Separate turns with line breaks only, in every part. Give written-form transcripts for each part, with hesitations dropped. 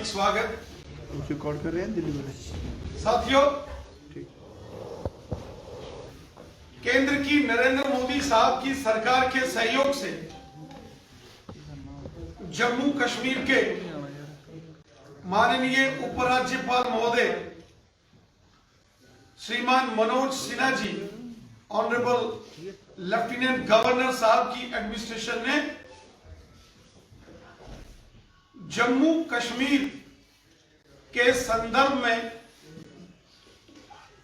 हार्दिक स्वागत।
रिकॉर्ड कर रहे हैं दिल्ली में।
साथियों, केंद्र की नरेंद्र मोदी साहब की सरकार के सहयोग से जम्मू कश्मीर के माननीय उपराज्यपाल महोदय श्रीमान मनोज सिन्हा जी, ऑनरेबल लेफ्टिनेंट गवर्नर साहब की एडमिनिस्ट्रेशन ने जम्मू कश्मीर के संदर्भ में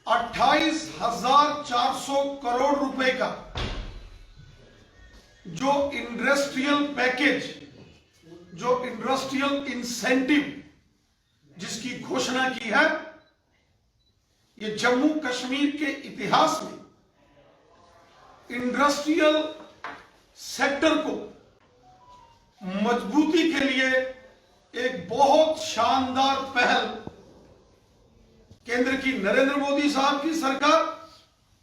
28,400 करोड़ रुपए का जो इंडस्ट्रियल पैकेज, जो इंडस्ट्रियल इंसेंटिव जिसकी घोषणा की है, ये जम्मू कश्मीर के इतिहास में इंडस्ट्रियल सेक्टर को मजबूती के लिए एक बहुत शानदार पहल केंद्र की नरेंद्र मोदी साहब की सरकार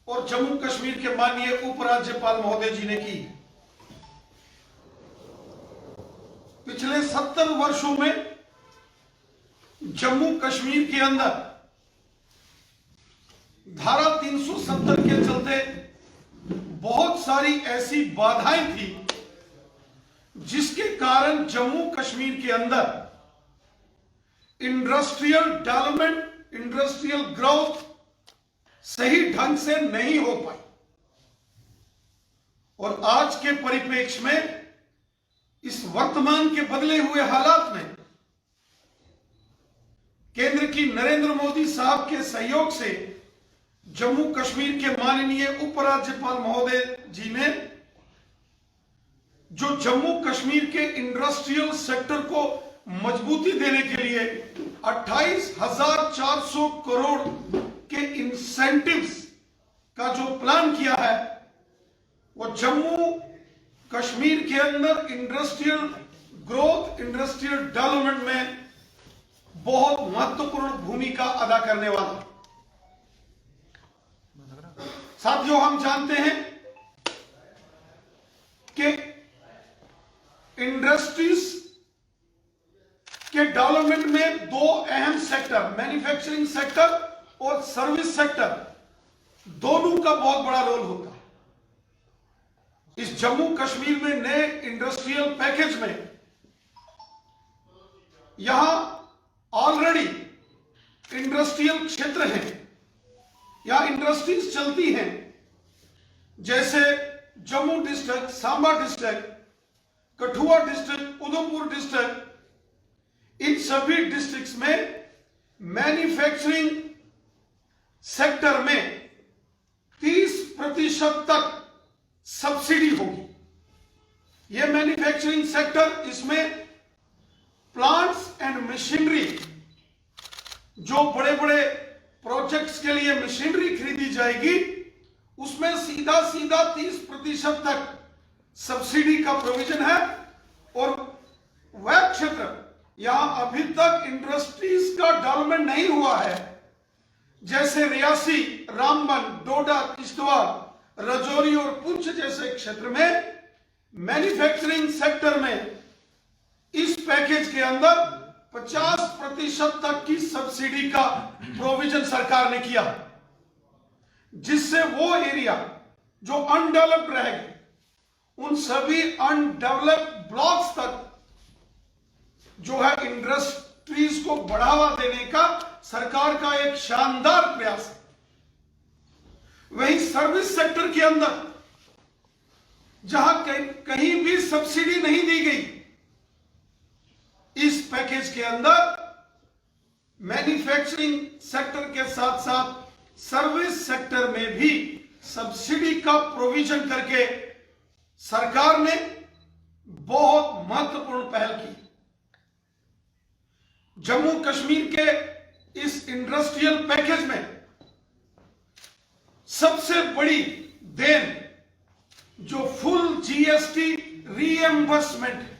और जम्मू कश्मीर के माननीय उपराज्यपाल महोदय जी ने की। पिछले 70 वर्षों में जम्मू कश्मीर के अंदर धारा 370 के चलते बहुत सारी ऐसी बाधाएं थी जिसके कारण जम्मू कश्मीर के अंदर इंडस्ट्रियल डेवलपमेंट, इंडस्ट्रियल ग्रोथ सही ढंग से नहीं हो पाई। और आज के परिप्रेक्ष्य में, इस वर्तमान के बदले हुए हालात में, केंद्र की नरेंद्र मोदी साहब के सहयोग से जम्मू कश्मीर के माननीय उपराज्यपाल महोदय जी ने जो जम्मू कश्मीर के इंडस्ट्रियल सेक्टर को मजबूती देने के लिए 28,400 करोड़ के इंसेंटिव्स का जो प्लान किया है, वो जम्मू कश्मीर के अंदर इंडस्ट्रियल ग्रोथ, इंडस्ट्रियल डेवलपमेंट में बहुत महत्वपूर्ण भूमिका अदा करने वाला। साथियों, हम जानते हैं कि इंडस्ट्रीज के डेवलपमेंट में दो अहम सेक्टर, मैन्युफैक्चरिंग सेक्टर और सर्विस सेक्टर, दोनों का बहुत बड़ा रोल होता है। इस जम्मू कश्मीर में नए इंडस्ट्रियल पैकेज में यहां ऑलरेडी इंडस्ट्रियल क्षेत्र हैं या इंडस्ट्रीज चलती हैं, जैसे Jammu district, Samba district, Kathua district, Udhampur district, इन सभी डिस्ट्रिक्ट्स में मैन्युफैक्चरिंग सेक्टर में 30% तक सब्सिडी होगी। यह मैन्युफैक्चरिंग सेक्टर, इसमें प्लांट्स एंड मशीनरी, जो बड़े बड़े प्रोजेक्ट्स के लिए मशीनरी खरीदी जाएगी, उसमें सीधा 30% तक सब्सिडी का प्रोविजन है। और वह क्षेत्र यहां अभी तक इंडस्ट्रीज का डेवलपमेंट नहीं हुआ है, जैसे रियासी, रामबन, डोडा, किश्तवाड़, राजौरी और पुंछ जैसे क्षेत्र में मैन्युफैक्चरिंग सेक्टर में इस पैकेज के अंदर 50% तक की सब्सिडी का प्रोविजन सरकार ने किया, जिससे वो एरिया जो अनडेवलप्ड रहेगी, उन सभी अनडेवलप्ड ब्लॉक्स तक जो है इंडस्ट्रीज को बढ़ावा देने का सरकार का एक शानदार प्रयास है। वहीं सर्विस सेक्टर के अंदर जहां कहीं भी सब्सिडी नहीं दी गई, इस पैकेज के अंदर मैन्युफैक्चरिंग सेक्टर के साथ साथ सर्विस सेक्टर में भी सब्सिडी का प्रोविजन करके सरकार ने बहुत महत्वपूर्ण पहल की। जम्मू कश्मीर के इस इंडस्ट्रियल पैकेज में सबसे बड़ी देन जो फुल जीएसटी रीएम्बर्समेंट है,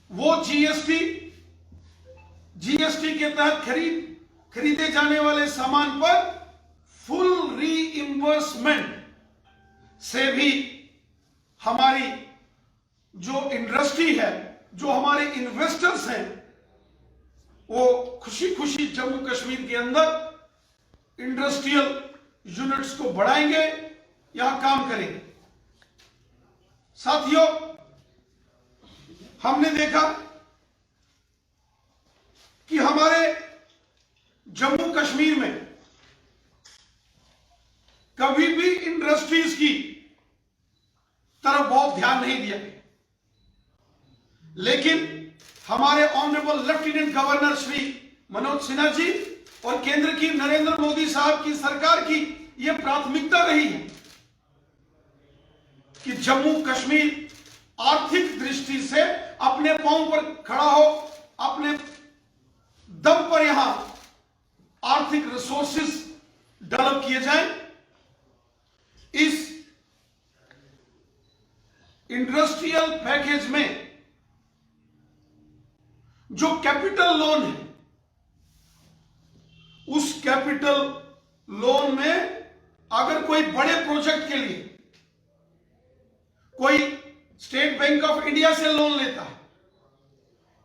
वो जीएसटी के तहत खरीदे जाने वाले सामान पर फुल रीइंबर्समेंट से भी हमारी जो इंडस्ट्री है जो हमारे इन्वेस्टर्स हैं वो खुशी खुशी जम्मू कश्मीर के अंदर इंडस्ट्रियल यूनिट्स को बढ़ाएंगे, यहां काम करेंगे। साथियों, हमने देखा कि हमारे जम्मू कश्मीर में कभी भी इंडस्ट्रीज की तरफ बहुत ध्यान नहीं दिया गया, लेकिन हमारे honourable lieutenant governor Shri Manoj Sinha ji और केंद्र की नरेंद्र मोदी साहब की सरकार की यह प्राथमिकता रही है कि जम्मू कश्मीर आर्थिक दृष्टि से अपने पांव पर खड़ा हो, अपने दम पर यहां आर्थिक रिसोर्सेस डेवलप किए जाएं। इस इंडस्ट्रियल पैकेज में जो कैपिटल लोन है, उस कैपिटल लोन में अगर कोई बड़े प्रोजेक्ट के लिए कोई स्टेट बैंक ऑफ इंडिया से लोन लेता है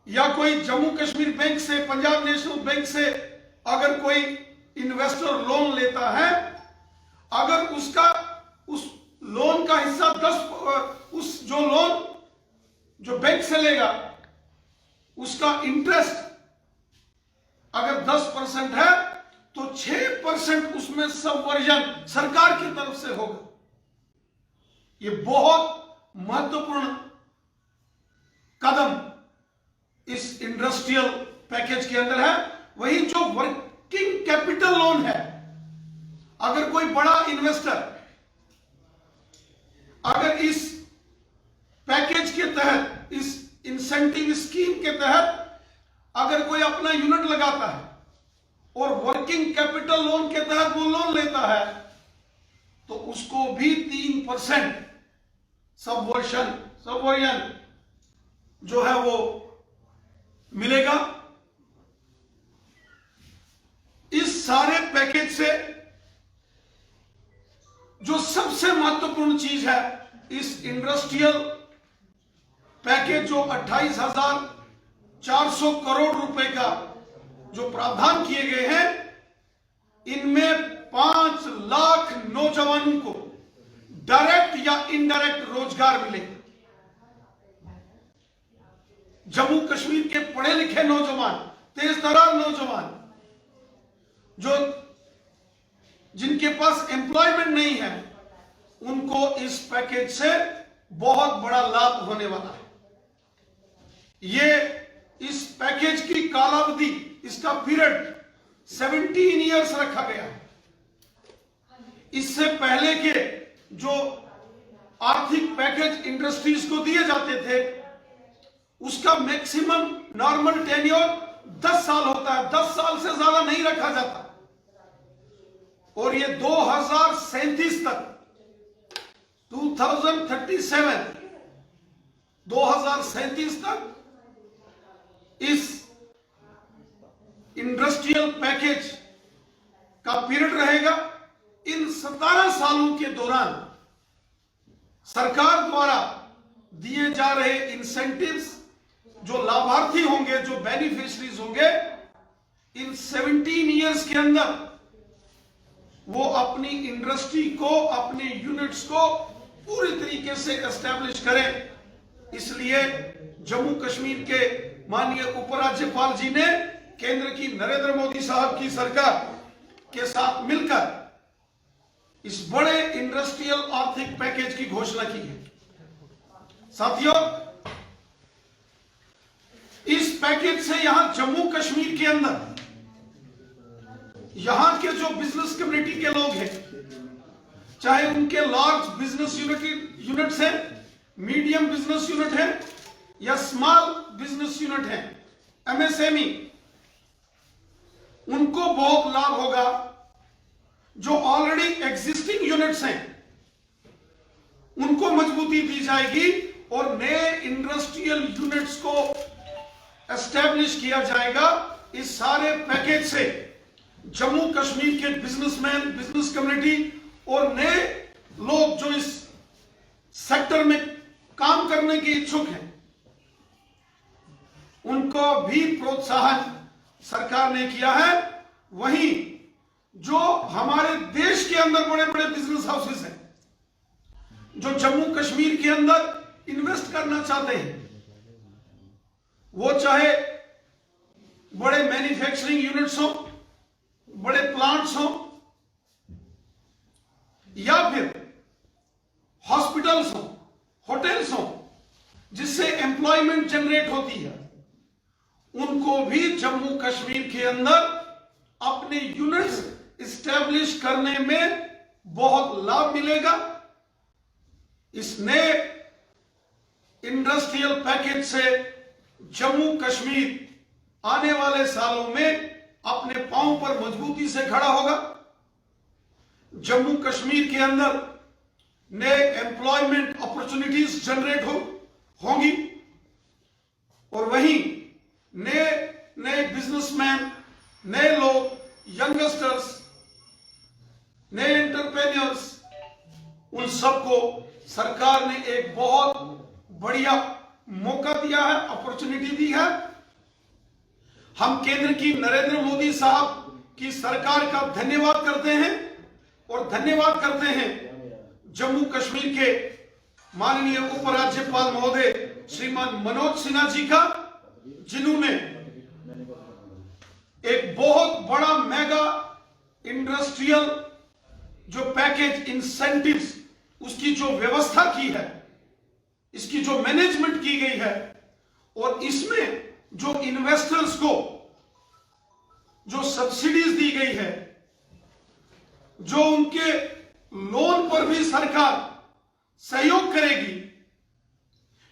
या कोई जम्मू कश्मीर बैंक से, पंजाब नेशनल बैंक से अगर कोई इन्वेस्टर लोन लेता है, अगर उसका उस लोन का हिस्सा उस जो लोन जो बैंक से लेगा उसका इंटरेस्ट अगर 10% है तो 6% उसमें सबवर्जन सरकार की तरफ से होगा। यह बहुत महत्वपूर्ण कदम इस इंडस्ट्रियल पैकेज के अंदर है। वही जो वर्किंग कैपिटल लोन है, अगर कोई बड़ा इन्वेस्टर अगर इस पैकेज के तहत, इस इंसेंटिव स्कीम के तहत अगर कोई अपना यूनिट लगाता है और वर्किंग कैपिटल लोन के तहत वो लोन लेता है तो उसको भी 3% सबवर्जन जो है वो मिलेगा। इस सारे पैकेज से जो सबसे महत्वपूर्ण चीज है, इस इंडस्ट्रियल पैकेज जो 28,400 करोड़ रुपए का जो प्रावधान किए गए हैं, इनमें 5 लाख नौजवानों को डायरेक्ट या इनडायरेक्ट रोजगार मिलेगा। जम्मू कश्मीर के पढ़े लिखे नौजवान, तेज तर्रार नौजवान जो जिनके पास एम्प्लॉयमेंट नहीं है, उनको इस पैकेज से बहुत बड़ा लाभ होने वाला है। ये इस पैकेज की कालावधि, इसका पीरियड 17 इयर्स रखा गया है। इससे पहले के जो आर्थिक पैकेज इंडस्ट्रीज को दिए जाते थे, उसका मैक्सिमम नॉर्मल टेन्योर 10 साल होता है, 10 साल से ज्यादा नहीं रखा जाता। और ये 2037 तक 2037 तक इस इंडस्ट्रियल पैकेज का पीरियड रहेगा। इन 17 सालों के दौरान सरकार द्वारा दिए जा रहे इंसेंटिव्स, जो लाभार्थी होंगे, जो बेनिफिशरीज होंगे, इन 17 इयर्स के अंदर वो अपनी इंडस्ट्री को, अपने यूनिट्स को पूरी तरीके से एस्टेब्लिश करें। इसलिए जम्मू कश्मीर के माननीय उपराज्यपाल जी ने केंद्र की नरेंद्र मोदी साहब की सरकार के साथ मिलकर इस बड़े इंडस्ट्रियल आर्थिक पैकेज की घोषणा की है। साथियों, इस पैकेज से यहां जम्मू कश्मीर के अंदर यहां के जो बिजनेस कम्युनिटी के लोग हैं, चाहे उनके लार्ज बिजनेस यूनिट्स हैं, मीडियम बिजनेस यूनिट है या स्मॉल बिजनेस यूनिट है, एमएसएमई, उनको बहुत लाभ होगा। जो ऑलरेडी एग्जिस्टिंग यूनिट्स हैं उनको मजबूती दी जाएगी और नए इंडस्ट्रियल यूनिट्स को एस्टेब्लिश किया जाएगा। इस सारे पैकेज से जम्मू कश्मीर के बिजनेसमैन, बिजनेस कम्युनिटी और नए लोग जो इस सेक्टर में काम करने के इच्छुक हैं, उनको भी प्रोत्साहन सरकार ने किया है। वहीं जो हमारे देश के अंदर बड़े बड़े बिजनेस हाउसेस हैं, जो जम्मू कश्मीर के अंदर इन्वेस्ट करना चाहते हैं, वो चाहे बड़े मैन्युफैक्चरिंग यूनिट्स हो, बड़े प्लांट्स हो, या फिर हॉस्पिटल्स हो, होटल्स हो, जिससे एम्प्लॉयमेंट जनरेट होती है, उनको भी जम्मू कश्मीर के अंदर अपने यूनिट्स इस्टेब्लिश करने में बहुत लाभ मिलेगा। इस नए इंडस्ट्रियल पैकेज से जम्मू कश्मीर आने वाले सालों में अपने पांव पर मजबूती से खड़ा होगा। जम्मू कश्मीर के अंदर नए एम्प्लॉयमेंट अपॉर्चुनिटीज जनरेट होंगी और वहीं नए नए बिजनेसमैन, नए लोग, यंगस्टर्स, नए एंटरप्रेन्योर्स, उन सबको सरकार ने एक बहुत बढ़िया मौका दिया है, अपॉर्चुनिटी दी है। हम केंद्र की नरेंद्र मोदी साहब की सरकार का धन्यवाद करते हैं और धन्यवाद करते हैं जम्मू कश्मीर के माननीय उपराज्यपाल महोदय श्रीमान मनोज सिन्हा जी का, जिन्होंने एक बहुत बड़ा मेगा इंडस्ट्रियल जो पैकेज इंसेंटिव्स, उसकी जो व्यवस्था की है, इसकी जो मैनेजमेंट की गई है, और इसमें जो इन्वेस्टर्स को जो सब्सिडीज दी गई है, जो उनके लोन पर भी सरकार सहयोग करेगी,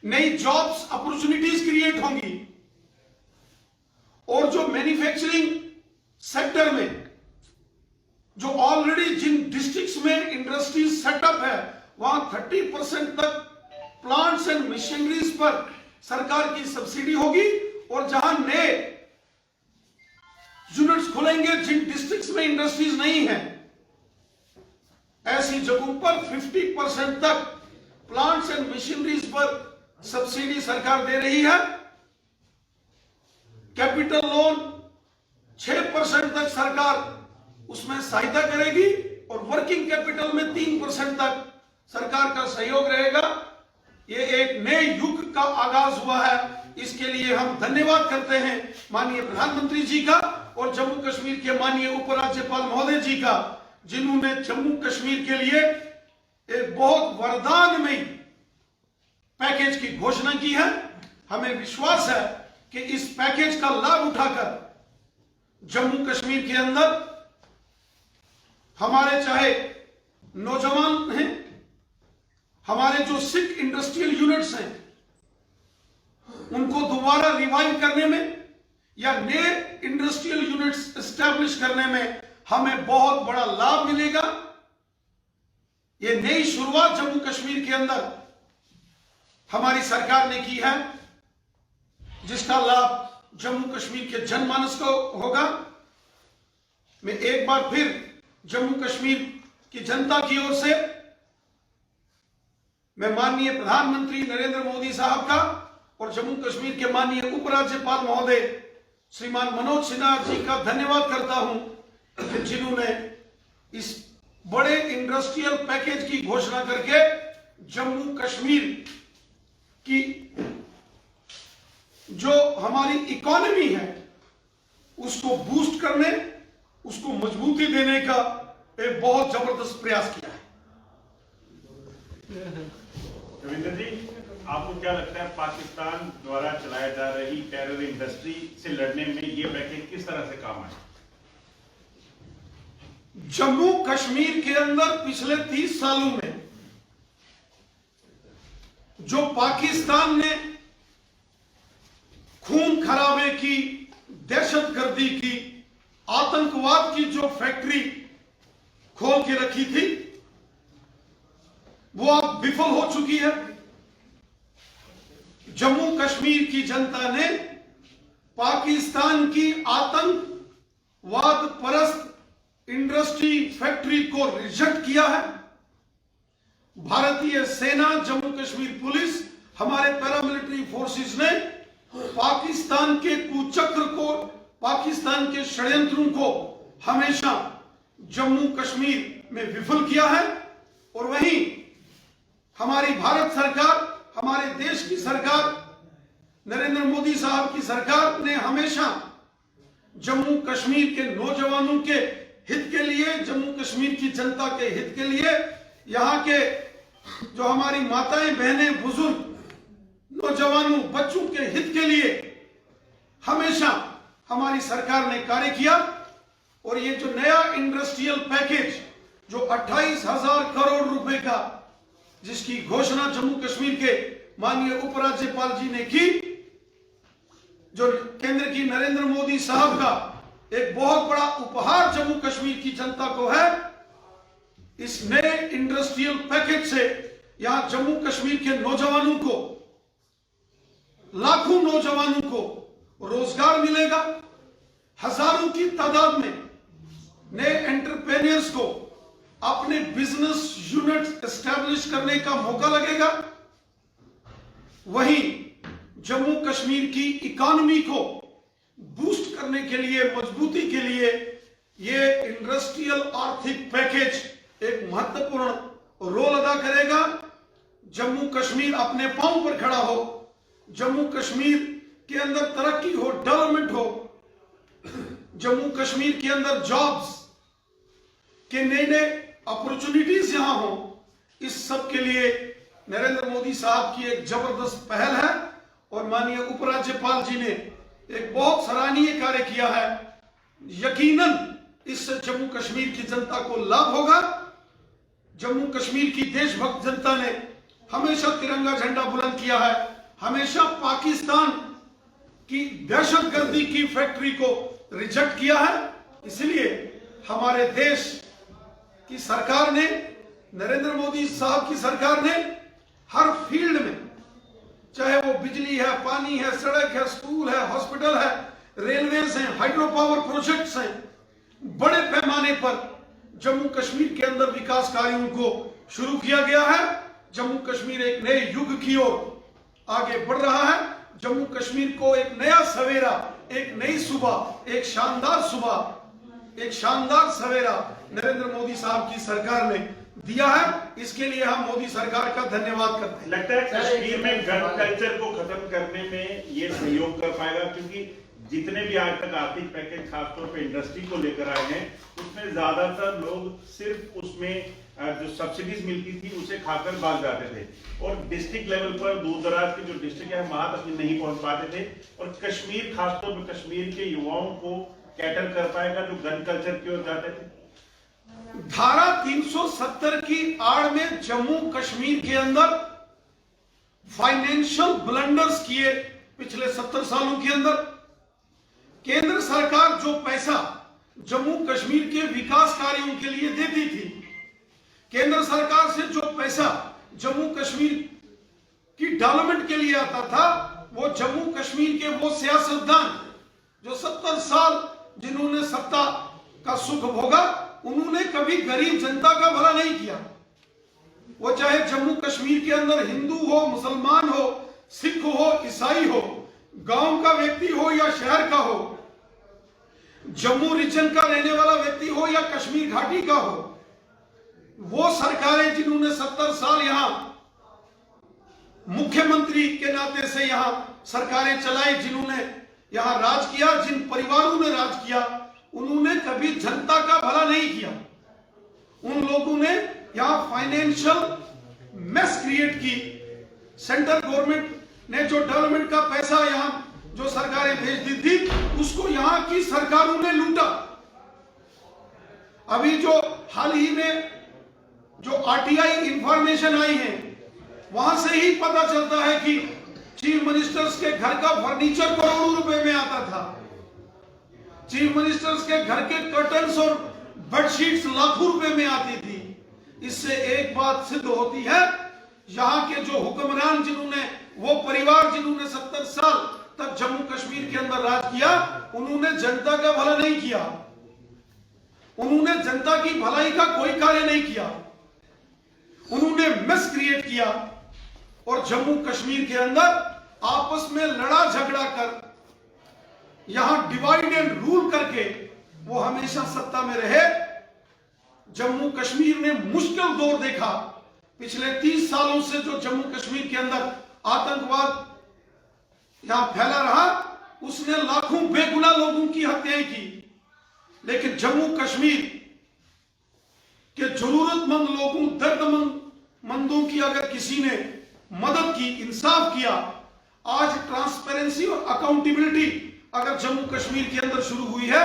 नई जॉब्स अपॉर्चुनिटीज क्रिएट होंगी, और जो मैन्युफैक्चरिंग सेक्टर में जो ऑलरेडी जिन डिस्ट्रिक्ट्स में इंडस्ट्रीज सेटअप है, वहां 30% तक प्लांट्स एंड मशीनरीज पर सरकार की सब्सिडी होगी, और जहां नए यूनिट्स खुलेंगे जिन डिस्ट्रिक्ट्स में इंडस्ट्रीज नहीं है, ऐसी जगहों पर 50% तक प्लांट्स एंड मशीनरीज पर सब्सिडी सरकार दे रही है। कैपिटल लोन 6% तक सरकार उसमें सहायता करेगी, और वर्किंग कैपिटल में 3% तक सरकार का सहयोग रहेगा। ये एक नए युग का आगाज हुआ है, इसके लिए हम धन्यवाद करते हैं माननीय प्रधानमंत्री जी का और जम्मू कश्मीर के माननीय उपराज्यपाल महोदय जी का, जिन्होंने जम्मू कश्मीर के लिए एक बहुत वरदानमयी पैकेज की घोषणा की है। हमें विश्वास है कि इस पैकेज का लाभ उठाकर जम्मू कश्मीर के अंदर हमारे चाहे नौजवान हैं, हमारे जो सिख इंडस्ट्रियल यूनिट्स हैं, उनको दोबारा रिवाइव करने में या नए इंडस्ट्रियल यूनिट्स एस्टैब्लिश करने में हमें बहुत बड़ा लाभ मिलेगा। ये नई शुरुआत जम्मू कश्मीर के अंदर हमारी सरकार ने की है, जिसका लाभ जम्मू कश्मीर के जनमानस को होगा। मैं एक बार फिर जम्मू कश्मीर की जनता की ओर से मैं माननीय प्रधानमंत्री नरेंद्र मोदी साहब का और जम्मू कश्मीर के माननीय उपराज्यपाल महोदय श्रीमान मनोज सिन्हा जी का धन्यवाद करता हूं, जिन्होंने इस बड़े इंडस्ट्रियल पैकेज की घोषणा करके जम्मू कश्मीर की जो हमारी इकोनॉमी है उसको बूस्ट करने, उसको मजबूती देने का एक बहुत जबरदस्त प्रयास किया है।
रविंद्र जी, आपको क्या लगता है पाकिस्तान द्वारा चलाया जा रही टेरर इंडस्ट्री से लड़ने में ये पैकेज किस तरह से काम आए?
जम्मू कश्मीर के अंदर पिछले 30 सालों में जो पाकिस्तान ने खून खराबे की, दहशतगर्दी की, आतंकवाद की जो फैक्ट्री खोल के रखी थी, वो अब विफल हो चुकी है। जम्मू कश्मीर की जनता ने पाकिस्तान की आतंकवाद परस्त इंडस्ट्री फैक्ट्री को रिजेक्ट किया है। भारतीय सेना, जम्मू कश्मीर पुलिस, हमारे पैरामिलिट्री फोर्सेस ने पाकिस्तान के कुचक्र को, पाकिस्तान के षड्यंत्रों को हमेशा जम्मू कश्मीर में विफल किया है। और वहीं हमारी भारत सरकार, हमारे देश की सरकार, नरेंद्र मोदी साहब की सरकार ने हमेशा जम्मू कश्मीर के नौजवानों के हित के लिए, जम्मू कश्मीर की जनता के हित के लिए, यहाँ के जो हमारी माताएं, बहनें, बुजुर्ग, नौजवानों, बच्चों के हित के लिए हमेशा हमारी सरकार ने कार्य किया। और ये जो नया इंडस्ट्रियल पैकेज जो 28,000 करोड़ रुपए का, जिसकी घोषणा जम्मू कश्मीर के माननीय उपराज्यपाल जी ने की, जो केंद्र की नरेंद्र मोदी साहब का एक बहुत बड़ा उपहार जम्मू कश्मीर की जनता को है। इस नए इंडस्ट्रियल पैकेज से यहां जम्मू कश्मीर के नौजवानों को, लाखों नौजवानों को रोजगार मिलेगा। हजारों की तादाद में नए एंटरप्रेन्योर्स को अपने बिजनेस यूनिट एस्टैब्लिश करने का मौका लगेगा। वहीं जम्मू कश्मीर की इकोनॉमी को बूस्ट करने के लिए, मजबूती के लिए ये इंडस्ट्रियल आर्थिक पैकेज एक महत्वपूर्ण रोल अदा करेगा। जम्मू कश्मीर अपने पांव पर खड़ा हो, जम्मू कश्मीर के अंदर तरक्की हो, डेवलपमेंट हो, जम्मू कश्मीर के अंदर जॉब्स के नए नए अपॉर्चुनिटीज यहां हो, इस सब के लिए नरेंद्र मोदी साहब की एक जबरदस्त पहल है। और माननीय उपराज्यपाल जी ने एक बहुत सराहनीय कार्य किया है। यकीनन इससे जम्मू कश्मीर की जनता को लाभ होगा। जम्मू कश्मीर की देशभक्त जनता ने हमेशा तिरंगा झंडा बुलंद किया है, हमेशा पाकिस्तान की दहशतगर्दी की फैक्ट्री को रिजेक्ट किया है। इसलिए हमारे देश की सरकार ने, नरेंद्र मोदी साहब की सरकार ने हर फील्ड में, चाहे वो बिजली है, पानी है, सड़क है, स्कूल है, हॉस्पिटल है, रेलवेज हैं, हाइड्रो पावर प्रोजेक्ट्स हैं, बड़े पैमाने पर जम्मू कश्मीर के अंदर विकास कार्यों को शुरू किया गया है। जम्मू कश्मीर एक नए युग की ओर आगे बढ़ रहा है। जम्मू कश्मीर को एक नया सवेरा, एक नई सुबह, एक शानदार सुबह, एक शानदार सवेरा नरेंद्र मोदी साहब की सरकार ने दिया है। इसके लिए हम मोदी सरकार का धन्यवाद करते हैं।
लगता है कश्मीर में गन कल्चर को खत्म करने में ये सहयोग कर पाएगा, क्योंकि जितने भी आज तक आर्थिक पैकेज खासतौर पे इंडस्ट्री को लेकर आए हैं, उसमें ज्यादातर लोग सिर्फ उसमें जो सब्सिडीज मिलती थी उसे खाकर भाग जाते थे, और डिस्ट्रिक्ट लेवल पर दूर दराज के जो डिस्ट्रिक्ट है वहां तक नहीं पहुंच पाते थे। और कश्मीर, खासतौर पर कश्मीर के युवाओं को कैटर कर पाएगा जो गन कल्चर की ओर जाते थे।
धारा 370 की आड़ में जम्मू कश्मीर के अंदर फाइनेंशियल ब्लंडर्स किए पिछले 70 सालों के अंदर। केंद्र सरकार जो पैसा जम्मू कश्मीर के विकास कार्यों के लिए देती थी, केंद्र सरकार से जो पैसा जम्मू कश्मीर की डेवलपमेंट के लिए आता था, वो जम्मू कश्मीर के वो सियासतदान जो 70 साल जिन्होंने सत्ता का सुख भोगा, उन्होंने कभी गरीब जनता का भला नहीं किया। वो चाहे जम्मू कश्मीर के अंदर हिंदू हो, मुसलमान हो, सिख हो, ईसाई हो, गांव का व्यक्ति हो या शहर का हो, जम्मू रीजन का रहने वाला व्यक्ति हो या कश्मीर घाटी का हो, वो सरकारें जिन्होंने 70 साल यहां मुख्यमंत्री के नाते से यहां सरकारें चलाई, जिन्होंने यहां राज किया, जिन परिवारों ने राज किया, उन्होंने कभी जनता का भला नहीं किया। उन लोगों ने यहां फाइनेंशियल मेस क्रिएट की। सेंट्रल गवर्नमेंट ने जो डेवलपमेंट का पैसा यहां जो सरकारें भेज दी थी, उसको यहां की सरकारों ने लूटा। अभी जो हाल ही में जो आरटीआई इंफॉर्मेशन आई है, वहां से ही पता चलता है कि चीफ मिनिस्टर्स के घर का फर्नीचर करोड़ों रुपए में आता था। चीफ मिनिस्टर्स के घर के कर्टन्स और बेडशीट्स लाखों रुपए में आती थी। इससे एक बात सिद्ध होती है, यहां के जो हुक्मरान, जिन्होंने, वो परिवार जिन्होंने 70 साल तक जम्मू कश्मीर के अंदर राज किया, उन्होंने जनता का भला नहीं किया, उन्होंने जनता की भलाई का कोई कार्य नहीं किया, उन्होंने मिस क्रिएट किया। और जम्मू कश्मीर के अंदर आपस में लड़ा झगड़ा कर यहां डिवाइड एंड रूल करके वो हमेशा सत्ता में रहे। जम्मू कश्मीर ने मुश्किल दौर देखा। पिछले 30 सालों से जो जम्मू कश्मीर के अंदर आतंकवाद यहां फैला रहा, उसने लाखों बेगुनाह लोगों की हत्याएं की। लेकिन जम्मू कश्मीर के जरूरतमंद लोगों, दर्दमंदों की अगर किसी ने मदद की, इंसाफ किया, आज ट्रांसपेरेंसी और अकाउंटेबिलिटी अगर जम्मू कश्मीर के अंदर शुरू हुई है,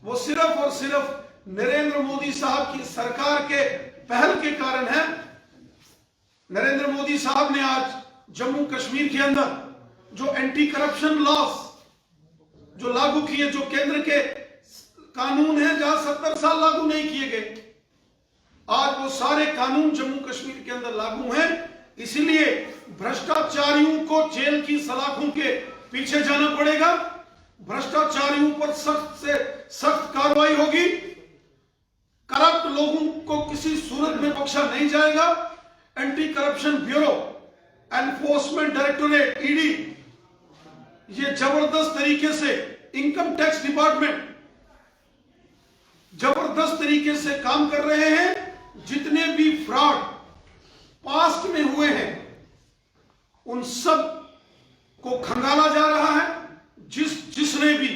वो सिर्फ और सिर्फ नरेंद्र मोदी साहब की सरकार के पहल के कारण है। नरेंद्र मोदी साहब ने आज जम्मू कश्मीर के अंदर जो एंटी करप्शन लॉस जो लागू किए, जो केंद्र के कानून हैं जहां 70 साल लागू नहीं किए गए, आज वो सारे कानून जम्मू कश्मीर के अंदर लागू हैं। इसलिए भ्रष्टाचारियों को जेल की सलाखों के पीछे जाना पड़ेगा। भ्रष्टाचारियों पर सख्त से सख्त कार्रवाई होगी। करप्ट लोगों को किसी सूरत में बख्शा नहीं जाएगा। Anti corruption bureau, enforcement directorate, ED, ये जबरदस्त तरीके से, इनकम टैक्स डिपार्टमेंट जबरदस्त तरीके से काम कर रहे हैं। जितने भी फ्रॉड पास्ट में हुए हैं उन सब को खंगाला जा रहा है। जिसने भी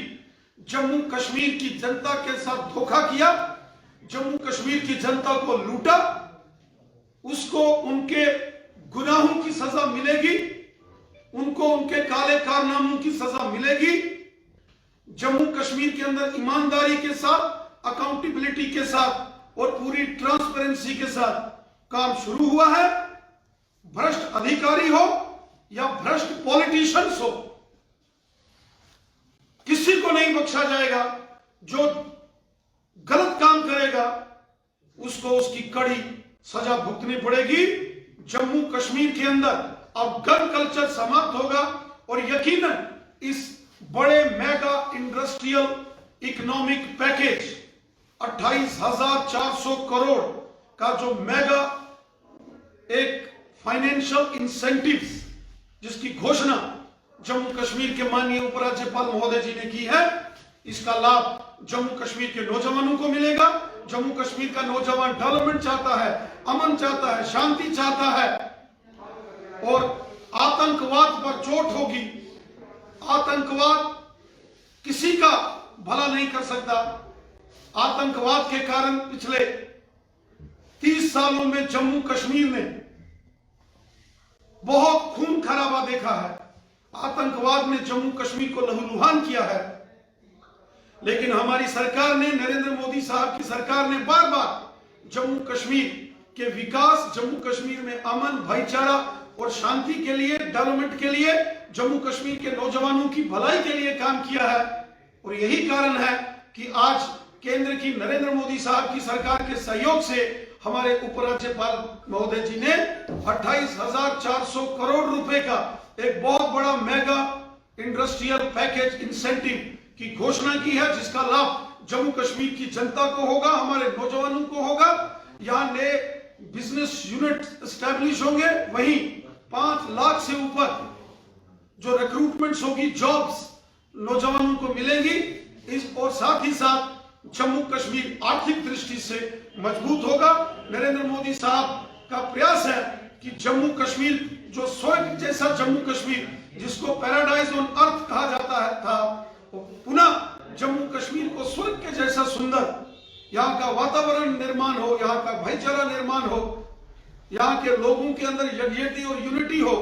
जम्मू कश्मीर की जनता के साथ धोखा किया, जम्मू कश्मीर की जनता को लूटा, उसको उनके गुनाहों की सजा मिलेगी, उनको उनके काले कारनामों की सजा मिलेगी। जम्मू कश्मीर के अंदर ईमानदारी के साथ, अकाउंटेबिलिटी के साथ और पूरी ट्रांसपेरेंसी के साथ काम शुरू हुआ है। भ्रष्ट अधिकारी हो या भ्रष्ट पॉलिटिशियंस हो, किसी को नहीं बख्शा जाएगा। जो गलत काम करेगा उसको उसकी कड़ी सजा भुगतनी पड़ेगी। जम्मू कश्मीर के अंदर अब गन कल्चर समाप्त होगा और यकीनन इस बड़े mega industrial economic package 28,400 crore का जो मेगा एक फाइनेंशियल इंसेंटिव्स जिसकी घोषणा जम्मू कश्मीर के माननीय उपराज्यपाल महोदय जी ने की है, इसका लाभ जम्मू कश्मीर के नौजवानों को मिलेगा। जम्मू कश्मीर का नौजवान डेवलपमेंट चाहता है, अमन चाहता है, शांति चाहता है और आतंकवाद पर चोट होगी। आतंकवाद किसी का भला नहीं कर सकता। आतंकवाद के कारण पिछले 30 सालों में जम्मू कश्मीर ने बहुत खून खराबा देखा है। आतंकवाद ने जम्मू कश्मीर को लहूलुहान किया है। लेकिन हमारी सरकार ने, नरेंद्र मोदी साहब की सरकार ने बार बार जम्मू कश्मीर के विकास, जम्मू कश्मीर में अमन, भाईचारा और शांति के लिए, डेवलपमेंट के लिए, जम्मू कश्मीर के नौजवानों की भलाई के लिए काम किया है। और यही कारण है कि आज केंद्र की नरेंद्र मोदी साहब की सरकार के सहयोग से हमारे उपराज्यपाल महोदय जी ने 28,400 करोड़ रुपए का एक बहुत बड़ा मेगा इंडस्ट्रियल पैकेज इंसेंटिव की घोषणा की है, जिसका लाभ जम्मू कश्मीर की जनता को होगा, हमारे नौजवानों को होगा। यहां नए बिजनेस यूनिट एस्टैब्लिश होंगे, वहीं 5 लाख से ऊपर जो रिक्रूटमेंट्स होगी, जॉब्स नौजवानों को मिलेंगी। और साथ ही साथ जम्मू कश्मीर आर्थिक दृष्टि से मजबूत होगा। नरेंद्र मोदी साहब का प्रयास है कि जम्मू कश्मीर, जो स्वर्ग जैसा जम्मू कश्मीर जिसको पैराडाइज ऑन अर्थ कहा जाता है था, पुनः जम्मू कश्मीर को स्वर्ग के जैसा सुंदर, यहाँ का वातावरण निर्माण हो, यहाँ का भाईचारा निर्माण हो, यहाँ के लोगों के अंदर यज्ञ और यूनिटी हो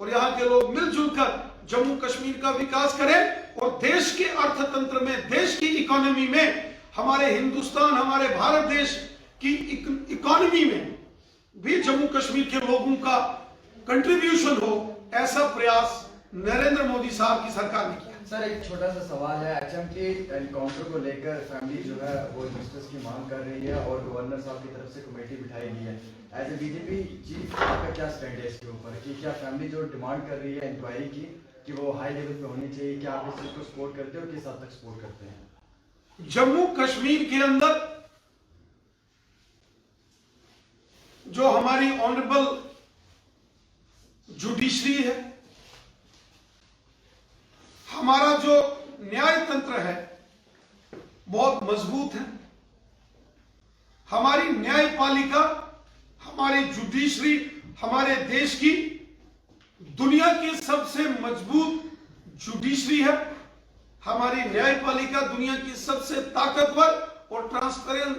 और यहाँ के लोग मिलजुल कर जम्मू कश्मीर का विकास करें और देश के अर्थतंत्र में, देश की इकोनॉमी में, हमारे हिंदुस्तान, हमारे भारत देश की इकोनॉमी में भी जम्मू कश्मीर के लोगों का कंट्रीब्यूशन हो, ऐसा प्रयास नरेंद्र मोदी साहब की सरकार ने किया।
सर, एक छोटा सा सवाल है। एचएमटी एनकाउंटर को लेकर फैमिली जो है वो जस्टिस की मांग कर रही है और गवर्नर साहब की तरफ से कमेटी बिठाई गई है। एज ए बीजेपी चीफ, आपका क्या स्टैंड है इसके ऊपर कि क्या फैमिली जो डिमांड कर रही है इंक्वायरी की कि वो हाई लेवल पे होनी चाहिए, क्या आप इस चीज को सपोर्ट करते हो, किस हद तक सपोर्ट करते हैं?
जम्मू कश्मीर के अंदर जो हमारी ऑनरेबल जुडिशरी है, हमारा जो न्याय तंत्र है बहुत मजबूत है। हमारी न्यायपालिका, हमारी जुडिशरी हमारे देश की दुनिया की सबसे मजबूत जुडिशरी है। हमारी न्यायपालिका दुनिया की सबसे ताकतवर और ट्रांसपेरेंट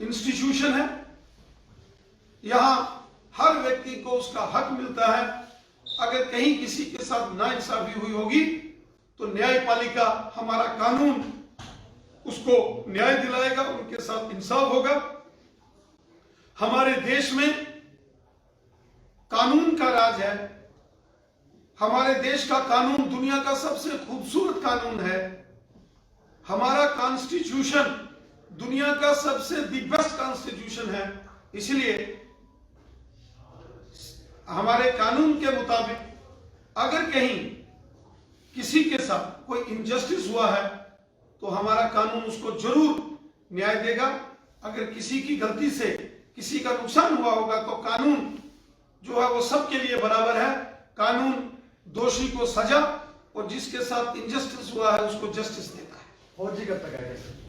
इंस्टीट्यूशन है। यहां हर व्यक्ति को उसका हक मिलता है। अगर कहीं किसी के साथ नाइंसाफी हुई होगी तो न्यायपालिका, हमारा कानून उसको न्याय दिलाएगा, उनके साथ इंसाफ होगा। हमारे देश में कानून का राज है। हमारे देश का कानून दुनिया का सबसे खूबसूरत कानून है। हमारा कॉन्स्टिट्यूशन दुनिया का सबसे दी बेस्ट कॉन्स्टिट्यूशन है। इसलिए हमारे कानून के मुताबिक अगर कहीं किसी के साथ कोई इनजस्टिस हुआ है तो हमारा कानून उसको जरूर न्याय देगा। अगर किसी की गलती से किसी का नुकसान हुआ होगा तो कानून जो है वो सबके लिए बराबर है। कानून दोषी को सजा और जिसके साथ इनजस्टिस हुआ है उसको जस्टिस देता है।
फौजी कब तक आएगा सर?